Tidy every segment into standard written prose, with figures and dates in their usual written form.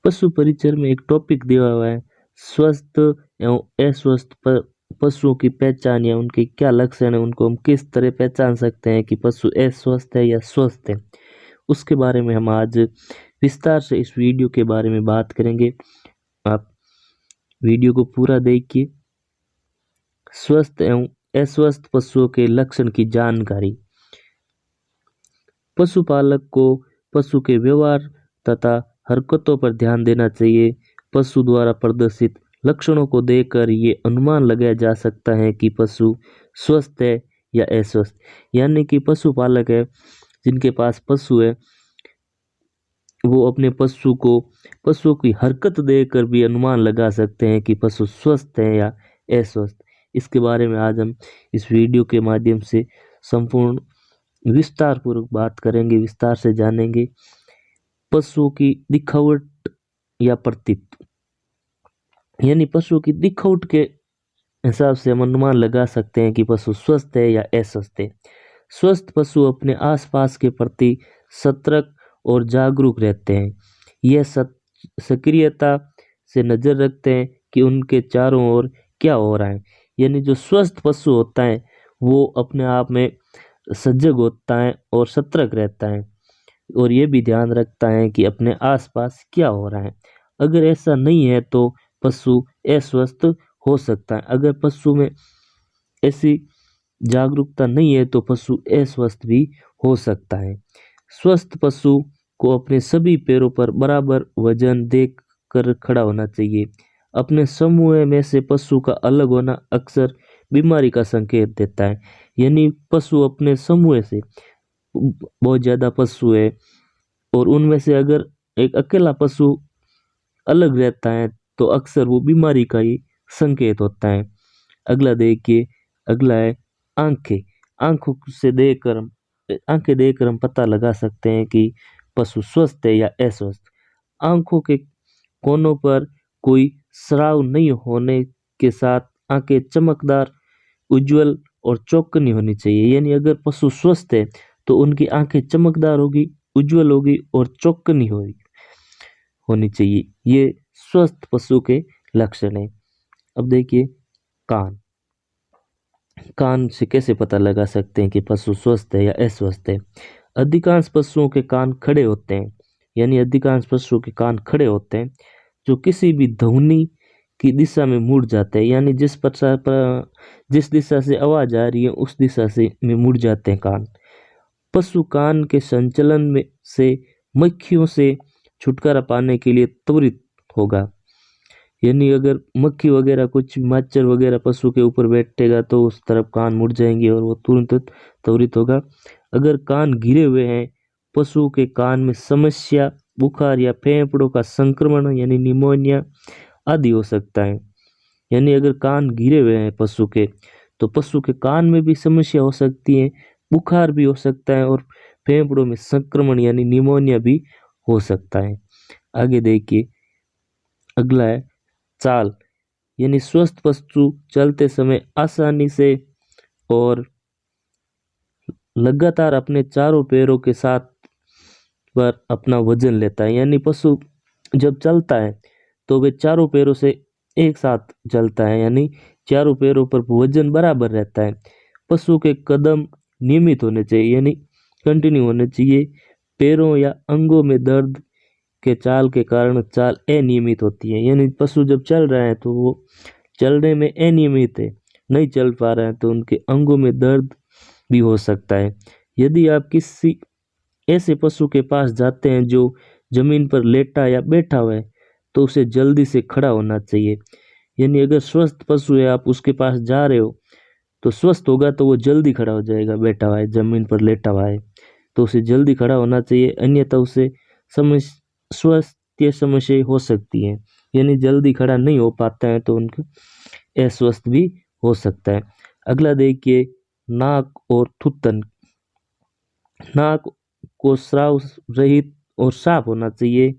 पशु परिचर में एक टॉपिक दिया हुआ है, स्वस्थ एवं अस्वस्थ पशुओं की पहचान या उनके क्या लक्षण है, उनको हम किस तरह पहचान सकते हैं कि पशु अस्वस्थ है या स्वस्थ है। उसके बारे में हम आज विस्तार से इस वीडियो के बारे में बात करेंगे। आप वीडियो को पूरा देखिए। स्वस्थ एवं अस्वस्थ पशुओं के लक्षण की जानकारी। पशुपालक को पशु के व्यवहार तथा हरकतों पर ध्यान देना चाहिए। पशु द्वारा प्रदर्शित लक्षणों को देखकर ये अनुमान लगाया जा सकता है कि पशु स्वस्थ है या अस्वस्थ। यानी कि पशुपालक है जिनके पास पशु है, वो अपने पशुओं की हरकत देखकर भी अनुमान लगा सकते हैं कि पशु स्वस्थ है या अस्वस्थ। इसके बारे में आज हम इस वीडियो के माध्यम से संपूर्ण विस्तार पूर्वक बात करेंगे, विस्तार से जानेंगे। पशुओं की दिखावट या प्रतीत, यानी पशु की दिखावट के हिसाब से हम अनुमान लगा सकते हैं कि पशु स्वस्थ है या अस्वस्थ है। स्वस्थ पशु अपने आसपास के प्रति सतर्क और जागरूक रहते हैं। यह सक्रियता से नजर रखते हैं कि उनके चारों ओर क्या हो रहा है। यानी जो स्वस्थ पशु होता है वो अपने आप में सजग होता है और सतर्क रहता है और ये भी ध्यान रखता है कि अपने आसपास क्या हो रहा है। अगर ऐसा नहीं है तो पशु अस्वस्थ हो सकता है। अगर पशु में ऐसी जागरूकता नहीं है तो पशु अस्वस्थ भी हो सकता है। स्वस्थ पशु को अपने सभी पैरों पर बराबर वजन देख कर खड़ा होना चाहिए। अपने समूह में से पशु का अलग होना अक्सर बीमारी का संकेत देता है। यानी पशु अपने समूह से बहुत ज़्यादा पशु है और उनमें से अगर एक अकेला पशु अलग रहता है तो अक्सर वो बीमारी का ही संकेत होता है। अगला देखिए, अगला है आंखें। आंखें देखकर हम पता लगा सकते हैं कि पशु स्वस्थ है या अस्वस्थ। आंखों के कोनों पर कोई स्राव नहीं होने के साथ आंखें चमकदार, उज्जवल और चौकनी होनी चाहिए। यानी अगर पशु स्वस्थ है तो उनकी आंखें चमकदार होगी, उज्जवल होगी और चौकनी होनी चाहिए। ये स्वस्थ पशु के लक्षण है। अब देखिए कान। कान से कैसे पता लगा सकते हैं कि पशु स्वस्थ है या अस्वस्थ है। अधिकांश पशुओं के कान खड़े होते हैं। यानी अधिकांश पशुओं के कान खड़े होते हैं जो किसी भी ध्वनि की दिशा में मुड़ जाते हैं। यानी जिस दिशा से आवाज आ रही है उस दिशा से में मुड़ जाते हैं कान। पशु कान के संचलन में से मक्खियों से छुटकारा पाने के लिए त्वरित होगा। यानी अगर मक्खी वगैरह कुछ मच्छर वगैरह पशु के ऊपर बैठेगा तो उस तरफ कान मुड़ जाएंगे और वो तुरंत त्वरित होगा। अगर कान घिरे हुए हैं, पशु के कान में समस्या, बुखार या फेफड़ों का संक्रमण यानी निमोनिया आदि हो सकता है। यानी अगर कान घिरे हुए हैं पशु के तो पशु के कान में भी समस्या हो सकती है, बुखार भी हो सकता है और फेफड़ों में संक्रमण यानी निमोनिया भी हो सकता है। आगे देखिए, अगला है चाल। यानी स्वस्थ पशु चलते समय आसानी से और लगातार अपने चारों पैरों के साथ पर अपना वजन लेता है। यानी पशु जब चलता है तो वे चारों पैरों से एक साथ चलता है, यानी चारों पैरों पर वजन बराबर रहता है। पशु के कदम नियमित होने चाहिए, यानी कंटिन्यू होने चाहिए। पैरों या अंगों में दर्द के चाल के कारण चाल अनियमित होती है। यानी पशु जब चल रहा है तो वो चलने में अनियमित है, नहीं चल पा रहा है तो उनके अंगों में दर्द भी हो सकता है। यदि आप किसी ऐसे पशु के पास जाते हैं जो जमीन पर लेटा या बैठा हुआ है तो उसे जल्दी से खड़ा होना चाहिए। यानी अगर स्वस्थ पशु है, आप उसके पास जा रहे हो तो स्वस्थ होगा तो वो जल्दी खड़ा हो जाएगा। बैठा हुआ है, जमीन पर लेटा हुआ है तो उसे जल्दी खड़ा होना चाहिए, अन्यथा उसे स्वास्थ्य समस्या हो सकती है। यानी जल्दी खड़ा नहीं हो पाता है तो उनको अस्वस्थ भी हो सकता है। अगला देखिए नाक और थूथन। नाक को स्राव रहित और साफ होना चाहिए।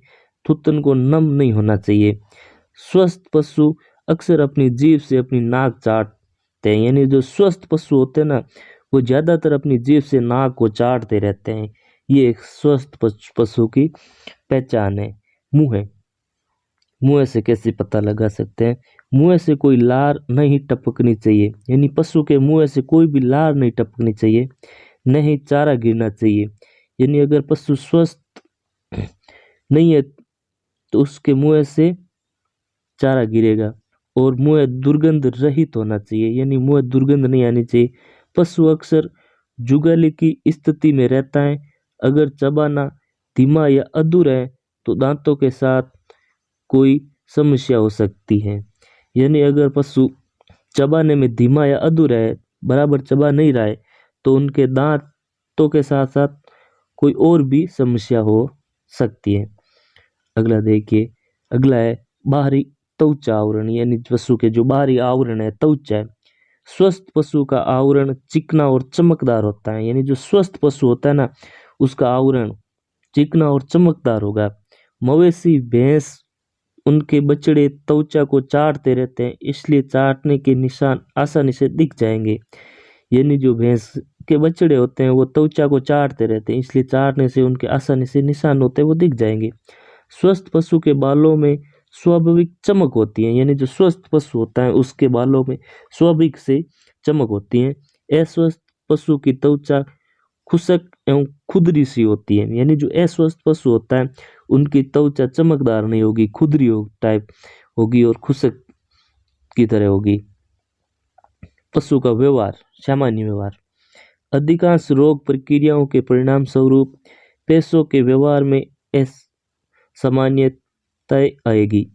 थूथन को नम नहीं होना चाहिए। स्वस्थ पशु अक्सर अपनी जीभ से अपनी नाक चाटते हैं। यानी जो स्वस्थ पशु होते हैं ना, वो ज्यादातर अपनी जीभ से नाक को चाटते रहते हैं। ये एक स्वस्थ पशु की पहचान है। मुंह है। मुंह से कैसे पता लगा सकते हैं? मुंह से कोई लार नहीं टपकनी चाहिए, यानी पशु के मुंह से कोई भी लार नहीं टपकनी चाहिए, नहीं चारा गिरना चाहिए। यानी अगर पशु स्वस्थ नहीं है तो उसके मुंह से चारा गिरेगा। और मुंह दुर्गंध रहित होना चाहिए, यानी मुंह दुर्गंध नहीं आनी चाहिए। पशु अक्सर जुगाली की स्थिति में रहता है। अगर चबाना धीमा या अधूरा है तो दांतों के साथ कोई समस्या हो सकती है। यानी अगर पशु चबाने में धीमा या अधूरा है, बराबर चबा नहीं रहा है, तो उनके दांतों के साथ साथ कोई और भी समस्या हो सकती है। अगला देखिए, अगला है बाहरी त्वचा आवरण, यानी पशु के जो बाहरी आवरण है त्वचा है। स्वस्थ पशु का आवरण चिकना और चमकदार होता है, यानी जो स्वस्थ पशु होता है ना उसका आवरण चिकना और चमकदार होगा। मवेशी भैंस उनके बछड़े त्वचा को चाटते रहते हैं, इसलिए चाटने के निशान आसानी से दिख जाएंगे। यानी जो भैंस के बछड़े होते हैं वो त्वचा को चाटते रहते हैं, इसलिए चाटने से उनके आसानी से निशान होते हैं वो दिख जाएंगे। स्वस्थ पशु के बालों में स्वाभाविक चमक होती है, यानी जो स्वस्थ पशु होता है उसके बालों में स्वाभाविक से चमक होती है। अस्वस्थ पशु की त्वचा खुशक एवं खुदरी सी होती है, यानी जो अस्वस्थ पशु होता है उनकी त्वचा चमकदार नहीं होगी, खुदरी टाइप होगी और खुशक की तरह होगी। पशु का व्यवहार, सामान्य व्यवहार। अधिकांश रोग प्रक्रियाओं के परिणाम स्वरूप पेशों के व्यवहार में सामान्यता आएगी।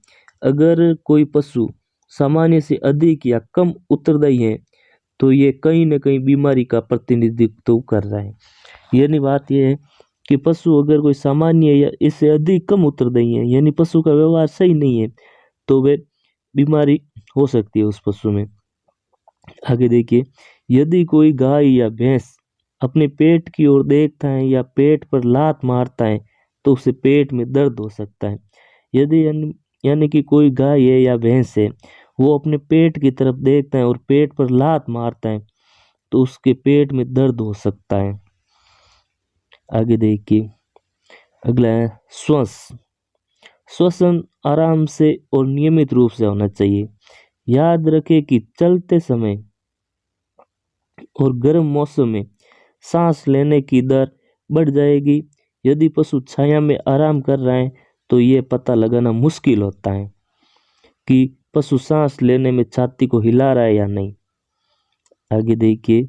अगर कोई पशु सामान्य से अधिक या कम उत्तरदायी है तो ये कहीं न कहीं बीमारी का प्रतिनिधित्व कर रहा है। यानी बात यह है कि पशु अगर कोई सामान्य या इससे अधिक कम उत्तरदायी है, यानी पशु का व्यवहार सही नहीं है, तो वे बीमारी हो सकती है उस पशु में। आगे देखिए, यदि कोई गाय या भैंस अपने पेट की ओर देखता है या पेट पर लात मारता है तो उसे पेट में दर्द हो सकता है। यदि यानी कि कोई गाय है या भैंस है वो अपने पेट की तरफ देखता है और पेट पर लात मारता है तो उसके पेट में दर्द हो सकता है। आगे देखिए, अगला है श्वास। श्वसन आराम से और नियमित रूप से होना चाहिए। याद रखें कि चलते समय और गर्म मौसम में सांस लेने की दर बढ़ जाएगी। यदि पशु छाया में आराम कर रहा है तो ये पता लगाना मुश्किल होता है कि पशु सांस लेने में छाती को हिला रहा है या नहीं। आगे देखिए,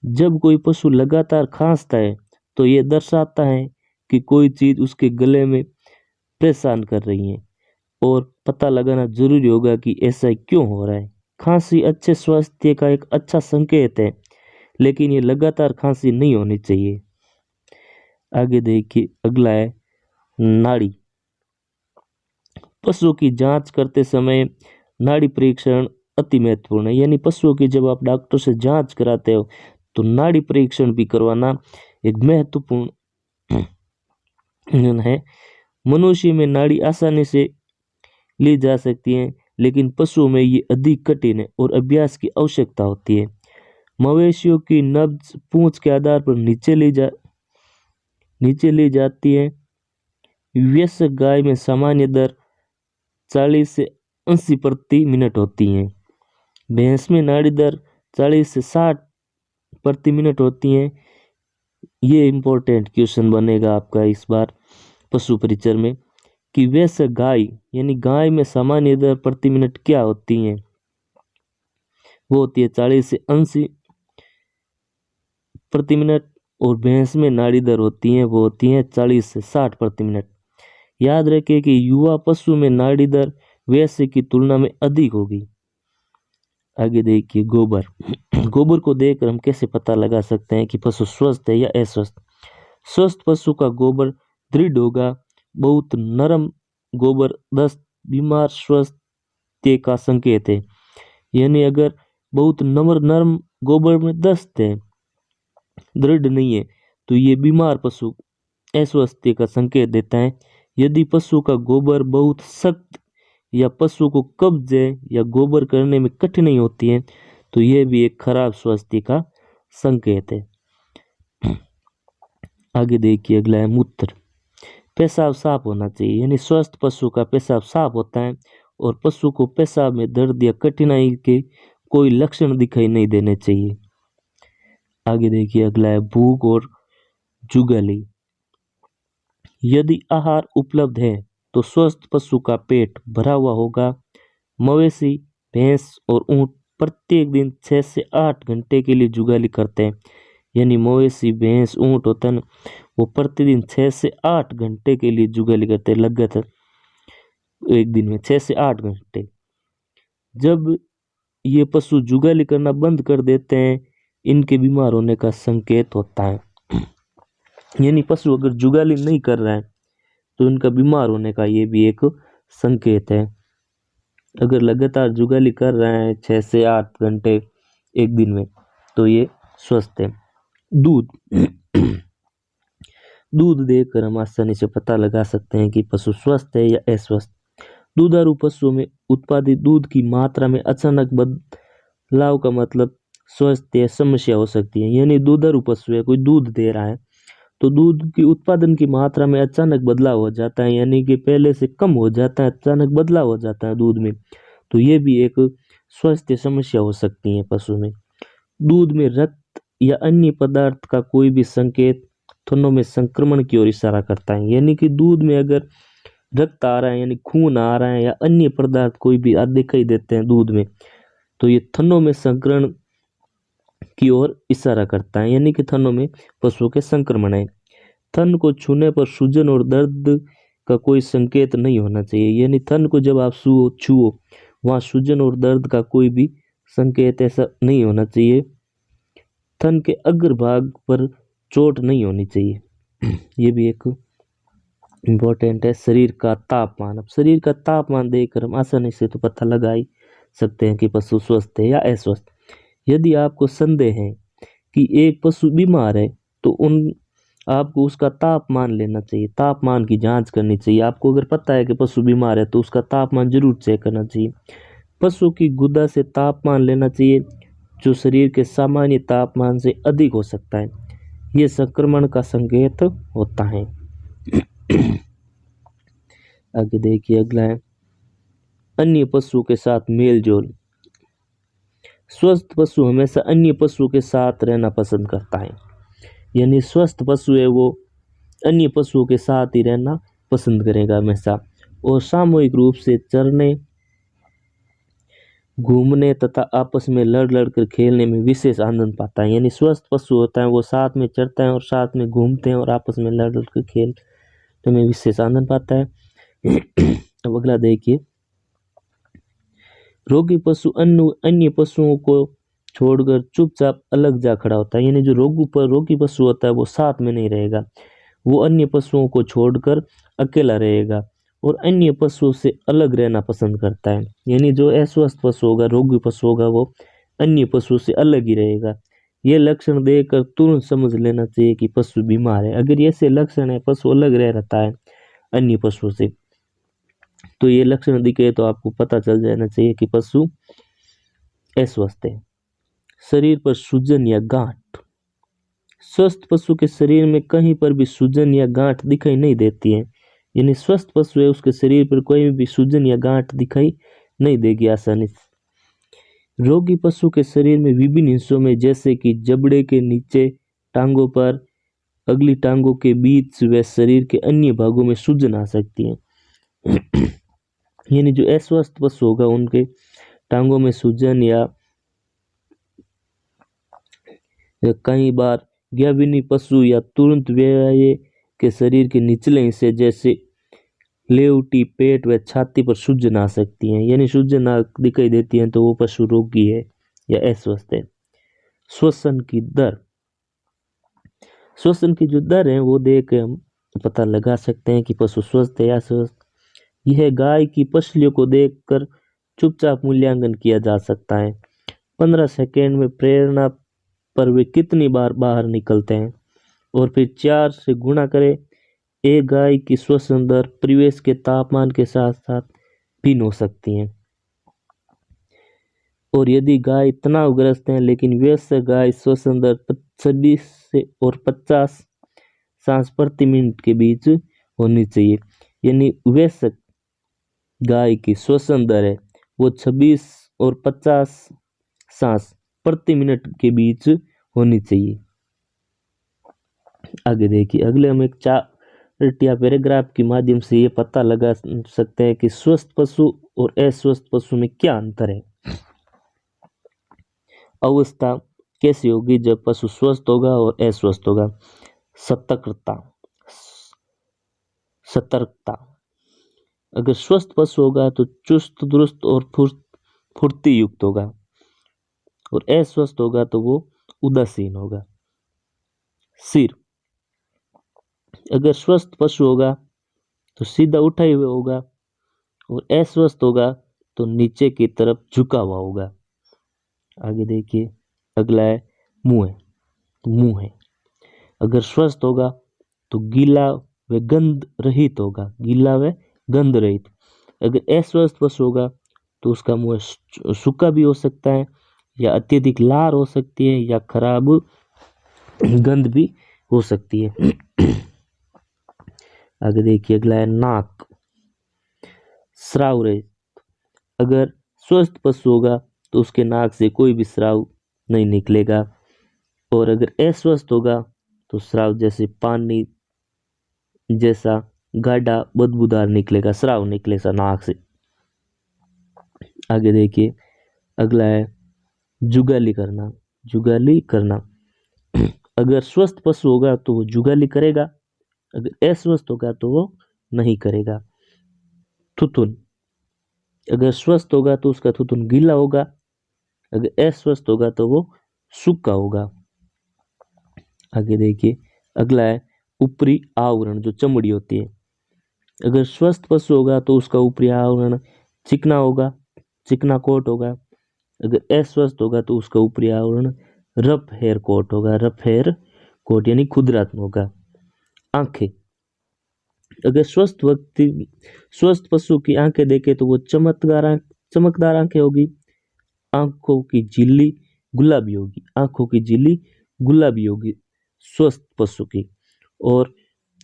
जब कोई पशु लगातार खांसता है तो ये दर्शाता है कि कोई चीज उसके गले में परेशान कर रही है और पता लगाना जरूरी होगा कि ऐसा क्यों हो रहा है। खांसी अच्छे स्वास्थ्य का एक अच्छा संकेत है, लेकिन ये लगातार खांसी नहीं होनी चाहिए। आगे देखिए, अगला है नाड़ी। पशु की जांच करते समय नाड़ी परीक्षण अति महत्वपूर्ण है, यानी पशुओं की जब आप डॉक्टर से जांच कराते हो तो नाड़ी परीक्षण भी करवाना एक महत्वपूर्ण है। मनुष्य में नाड़ी आसानी से ली जा सकती है, लेकिन पशुओं में ये अधिक कठिन है और अभ्यास की आवश्यकता होती है। मवेशियों की नब्ज पूंछ के आधार पर नीचे ली जाती है। वयस्क गाय में सामान्य दर 40 से 80 प्रति मिनट होती है। भैंस में नाड़ी दर 40 से 60 प्रति मिनट होती है। ये इम्पोर्टेंट क्वेश्चन बनेगा आपका इस बार पशु परिचर में कि वयस्क गाय यानी गाय में सामान्य दर प्रति मिनट क्या होती है। वो होती है 40 से 80 प्रति मिनट और भैंस में नाड़ी दर होती है वो होती है 40 से 60 प्रति मिनट। याद रखें कि युवा पशु में नाड़ी दर वयस्क की तुलना में अधिक होगी। आगे देखिए, गोबर। गोबर को देखकर हम कैसे पता लगा सकते हैं कि पशु स्वस्थ है या अस्वस्थ। स्वस्थ पशु का गोबर दृढ़ होगा। बहुत नरम गोबर दस्त बीमार स्वास्थ्य का संकेत है। यानी अगर बहुत नरम गोबर में दस्त है, दृढ़ नहीं है, तो ये बीमार पशु अस्वस्थ का संकेत देता है। यदि पशु का गोबर बहुत सख्त या पशु को कब्ज है या गोबर करने में कठिनाई होती है तो यह भी एक खराब स्वास्थ्य का संकेत है। आगे देखिए, अगला है मूत्र। पेशाब साफ होना चाहिए, यानी स्वस्थ पशु का पेशाब साफ होता है और पशु को पेशाब में दर्द या कठिनाई के कोई लक्षण दिखाई नहीं देने चाहिए। आगे देखिए, अगला है भूख और जुगाली। यदि आहार उपलब्ध है तो स्वस्थ पशु का पेट भरा हुआ होगा। मवेशी, भैंस और ऊंट प्रत्येक दिन 6 से 8 घंटे के लिए जुगाली करते हैं। यानी मवेशी, भैंस, ऊंट होता है ना, वो प्रतिदिन 6 से 8 घंटे के लिए जुगाली करते हैं लगातार, एक दिन में 6 से 8 घंटे। जब ये पशु जुगाली करना बंद कर देते हैं, इनके बीमार होने का संकेत होता है। यानी पशु अगर जुगाली नहीं कर रहा है तो इनका बीमार होने का ये भी एक संकेत है। अगर लगातार जुगाली कर रहे हैं 6 से 8 घंटे एक दिन में, तो ये स्वस्थ है। दूध दूध देखकर हम आसानी से पता लगा सकते हैं कि पशु स्वस्थ है या अस्वस्थ। दुधारू पशुओं में उत्पादित दूध की मात्रा में अचानक बदलाव का मतलब स्वास्थ्य समस्या हो सकती है। यानी दुधारू पशु है, कोई दूध दे रहा है, तो दूध की उत्पादन की मात्रा में अचानक बदलाव हो जाता है, यानी कि पहले से कम हो जाता है, अचानक बदलाव हो जाता है दूध में, तो ये भी एक स्वास्थ्य समस्या हो सकती है पशु में। दूध में रक्त या अन्य पदार्थ का कोई भी संकेत थनों में संक्रमण की ओर इशारा करता है। यानी कि दूध में अगर रक्त आ रहा है, यानी खून आ रहा है, या अन्य पदार्थ कोई भी दिखाई देते हैं दूध में, तो ये थनों में संक्रमण की ओर इशारा करता है, यानी कि थनों में पशुओं के संक्रमण है। थन को छूने पर सूजन और दर्द का कोई संकेत नहीं होना चाहिए। यानी थन को जब आप छुओ वहाँ सूजन और दर्द का कोई भी संकेत ऐसा नहीं होना चाहिए। थन के अग्रभाग पर चोट नहीं होनी चाहिए। ये भी एक इम्पोर्टेंट है। शरीर का तापमान, अब शरीर का तापमान देखकर हम आसानी से तो पता लगा ही सकते हैं कि पशु स्वस्थ है या अस्वस्थ। यदि आपको संदेह है कि एक पशु बीमार है तो आपको उसका तापमान लेना चाहिए, तापमान की जांच करनी चाहिए। आपको अगर पता है कि पशु बीमार है तो उसका तापमान जरूर चेक करना चाहिए। पशु की गुदा से तापमान लेना चाहिए, जो शरीर के सामान्य तापमान से अधिक हो सकता है। ये संक्रमण का संकेत होता है। आगे देखिए, अगला है अन्य पशु के साथ मेल जोल। स्वस्थ पशु हमेशा अन्य पशु के साथ रहना पसंद करता है। यानी स्वस्थ पशु है वो अन्य पशुओं के साथ ही रहना पसंद करेगा हमेशा, और सामूहिक रूप से चरने, घूमने तथा आपस में लड़ लड़ कर खेलने में विशेष आनंद पाता है। यानी स्वस्थ पशु होता है वो साथ में चरता है और साथ में घूमते हैं और आपस में लड़ लड़ कर खेलने में विशेष आनंद पाता है। अब अगला देखिए, रोगी पशु अन्य पशुओं को छोड़कर चुपचाप अलग जा खड़ा होता है। यानी जो रोगी पशु होता है वो साथ में नहीं रहेगा, वो अन्य पशुओं को छोड़कर अकेला रहेगा और अन्य पशुओं से अलग रहना पसंद करता है। यानी जो अस्वस्थ पशु होगा, रोगी पशु होगा, वो अन्य पशु से अलग ही रहेगा। ये लक्षण देखकर तुरंत समझ लेना चाहिए कि पशु बीमार है। अगर ऐसे लक्षण है, पशु अलग रहता है अन्य पशु से, तो ये लक्षण दिखे तो आपको पता चल जाना चाहिए कि पशु अस्वस्थ है। शरीर पर सूजन या गांठ। स्वस्थ पशु के शरीर में कहीं पर भी सूजन या गांठ दिखाई नहीं देती है। यानी स्वस्थ पशु है उसके शरीर पर कोई भी सूजन या गांठ दिखाई नहीं देगी आसानी से। रोगी पशु के शरीर में विभिन्न हिस्सों में, जैसे कि जबड़े के नीचे, टांगों पर, अगली टांगों के बीच व शरीर के अन्य भागों में सूजन आ सकती है। यानी जो अस्वस्थ पशु होगा उनके टांगों में सूजन या कई बार ज्ञाविनी पशु या तुरंत व्यय के शरीर के निचले हिस्से जैसे लेवटी, पेट व छाती पर सूजन आ सकती है। यानी सूजन दिखाई देती है तो वो पशु रोगी है या अस्वस्थ है। श्वसन की दर, श्वसन की जो दर है वो देख के हम पता लगा सकते हैं कि पशु स्वस्थ है या अस्वस्थ। यह गाय की पसलियों को देखकर चुपचाप मूल्यांकन किया जा सकता है। 15 सेकेंड में प्रेरणा पर वे कितनी बार बाहर निकलते हैं, और फिर 4 से गुणा करें। एक गाय की श्वसन दर परिवेश के तापमान के साथ साथ भिन्न हो सकती है, और यदि गाय तनावग्रस्त है लेकिन वयस्क गाय श्वसन दर 26 से और 50 सांस प्रति मिनट के बीच होनी चाहिए। यानी वयस्क गाय की श्वसन दर है वो 26 और 50 सांस प्रति मिनट के बीच होनी चाहिए। आगे देखिए, अगले हम एक चार्ट या पैराग्राफ के माध्यम से ये पता लगा सकते हैं कि स्वस्थ पशु और अस्वस्थ पशु में क्या अंतर है। अवस्था कैसी होगी जब पशु स्वस्थ होगा और अस्वस्थ होगा। सतर्कता, सतर्कता। अगर स्वस्थ पशु होगा तो चुस्त दुरुस्त और फुर्ती युक्त होगा, और अस्वस्थ होगा तो वो उदासीन होगा। सिर, अगर स्वस्थ पशु होगा तो सीधा उठा हुआ होगा, और अस्वस्थ होगा तो नीचे की तरफ झुका हुआ होगा। आगे देखिए, अगला है मुंह है। मुंह है, अगर स्वस्थ होगा तो गीला व गंध रहित होगा, गीला व गंध रहित। अगर अस्वस्थ पशु होगा तो उसका मुंह सूखा भी हो सकता है, या अत्यधिक लार हो सकती है, या खराब गंध भी हो सकती है। आगे देखिए, अगला है नाक। स्राव रहित, अगर स्वस्थ पशु होगा तो उसके नाक से कोई भी स्राव नहीं निकलेगा, और अगर अस्वस्थ होगा तो स्राव जैसे पानी जैसा गाढ़ा बदबूदार निकलेगा, स्राव निकलेगा नाक से। आगे देखिए, अगला है जुगाली करना। जुगाली करना, अगर स्वस्थ पशु होगा तो वो जुगाली करेगा, अगर अस्वस्थ होगा तो वो नहीं करेगा। थुथुन, अगर स्वस्थ होगा तो उसका थुथुन गीला होगा, अगर अस्वस्थ होगा तो वो सूखा होगा। आगे देखिए, अगला है ऊपरी आवरण, जो चमड़ी होती है। अगर स्वस्थ पशु होगा तो उसका ऊपरी आवरण चिकना होगा, चिकना कोट होगा। अगर अस्वस्थ होगा तो उसका ऊपरी आवरण रफ हेयर कोट होगा, रफ हेयर कोट यानी खुरदरा होगा। आंखें, अगर स्वस्थ पशु की आंखें देखे तो वो चमकदार आंखें होगी। आंखों की झिल्ली गुलाबी होगी, आंखों की झिल्ली गुलाबी होगी स्वस्थ पशु की। और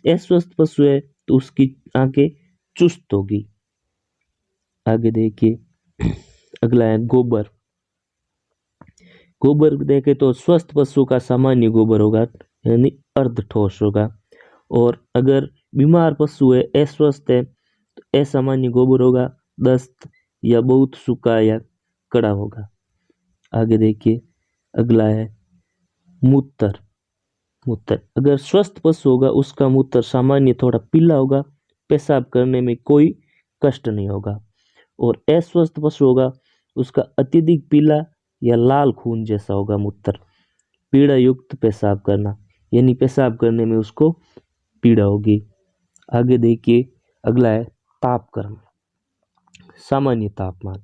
अस्वस्थ पशु है तो उसकी आंखें चुस्त होगी। आगे देखिए, अगला है गोबर। गोबर देखे तो स्वस्थ पशु का सामान्य गोबर होगा, यानी अर्ध ठोस होगा, और अगर बीमार पशु है, अस्वस्थ है, तो असामान्य गोबर होगा, दस्त या बहुत सूखा या कड़ा होगा। आगे देखिए, अगला है मूत्र। मूत्र, अगर स्वस्थ पशु होगा उसका मूत्र सामान्य थोड़ा पीला होगा, पेशाब करने में कोई कष्ट नहीं होगा, और अस्वस्थ पशु होगा उसका अत्यधिक पीला या लाल खून जैसा होगा मूत्र, पीड़ा युक्त पेशाब करना, यानी पेशाब करने में उसको पीड़ा होगी। आगे देखिए, अगला है तापक्रम, सामान्य तापमान।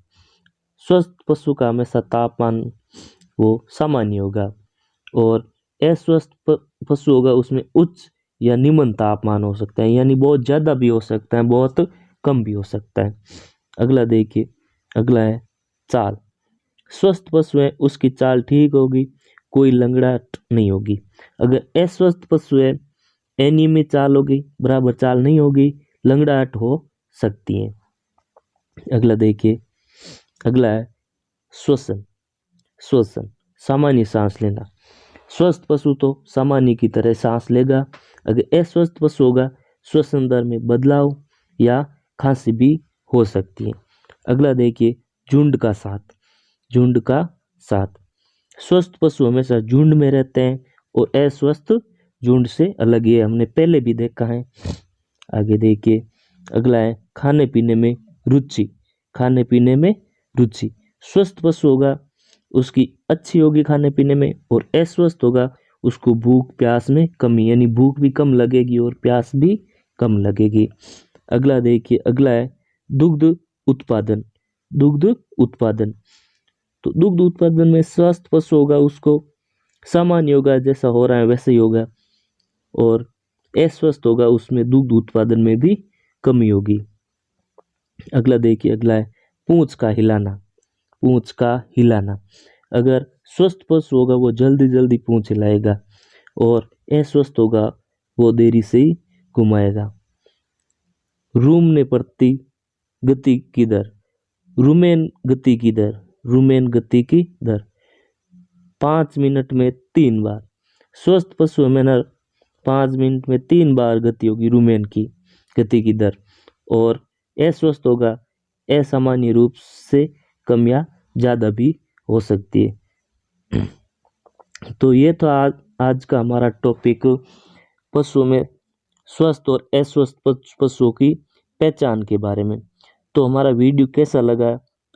स्वस्थ पशु का हमेशा तापमान वो सामान्य होगा, और अस्वस्थ पशु होगा उसमें उच्च या निम्न तापमान हो सकता है, यानी बहुत ज़्यादा भी हो सकता है, बहुत कम भी हो सकता है। अगला देखिए, अगला है चाल। स्वस्थ पशु है उसकी चाल ठीक होगी, कोई लंगड़ाहट नहीं होगी। अगर अस्वस्थ पशु है, अनियमित चाल होगी, बराबर चाल नहीं होगी, लंगड़ाहट हो सकती है। अगला देखिए, अगला है श्वसन। श्वसन, सामान्य सांस लेना। स्वस्थ पशु तो सामान्य की तरह सांस लेगा, अगर अस्वस्थ पशु होगा श्वसन दर में बदलाव या खांसी भी हो सकती है। अगला देखिए, झुंड का साथ। झुंड का साथ, स्वस्थ पशु हमेशा झुंड में रहते हैं, और अस्वस्थ झुंड से अलग, ये हमने पहले भी देखा है। आगे देखिए, अगला है खाने पीने में रुचि। खाने पीने में रुचि, स्वस्थ पशु होगा उसकी अच्छी होगी खाने पीने में, और अस्वस्थ होगा उसको भूख प्यास में कमी, यानी भूख भी कम लगेगी और प्यास भी कम लगेगी। अगला देखिए, अगला है दुग्ध उत्पादन। दुग्ध उत्पादन, तो दुग्ध उत्पादन में स्वस्थ पशु होगा उसको सामान्य होगा, जैसा हो रहा है वैसे ही होगा, और अस्वस्थ होगा उसमें दुग्ध उत्पादन में भी कमी होगी। अगला देखिए, अगला है पूंछ का हिलाना। पूंछ का हिलाना, अगर स्वस्थ पशु होगा वो जल्दी जल्दी पूंछ हिलाएगा, और अस्वस्थ होगा वो देरी से ही घुमाएगा। रूमने प्रति गति की दर, रूमेन गति की दर, रूमेन गति की दर 5 मिनट में 3 बार। स्वस्थ पशुओं में ना 5 मिनट में 3 बार गति होगी रूमेन की गति की दर, और अस्वस्थ होगा असामान्य रूप से कम या ज़्यादा भी हो सकती है। तो ये था आज का हमारा टॉपिक पशुओं में स्वस्थ और अस्वस्थ पशुओं की पहचान के बारे में। तो हमारा वीडियो कैसा लगा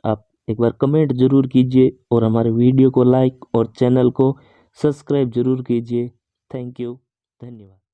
आप एक बार कमेंट जरूर कीजिए और हमारे वीडियो को लाइक और चैनल को सब्सक्राइब जरूर कीजिए। थैंक यू, धन्यवाद।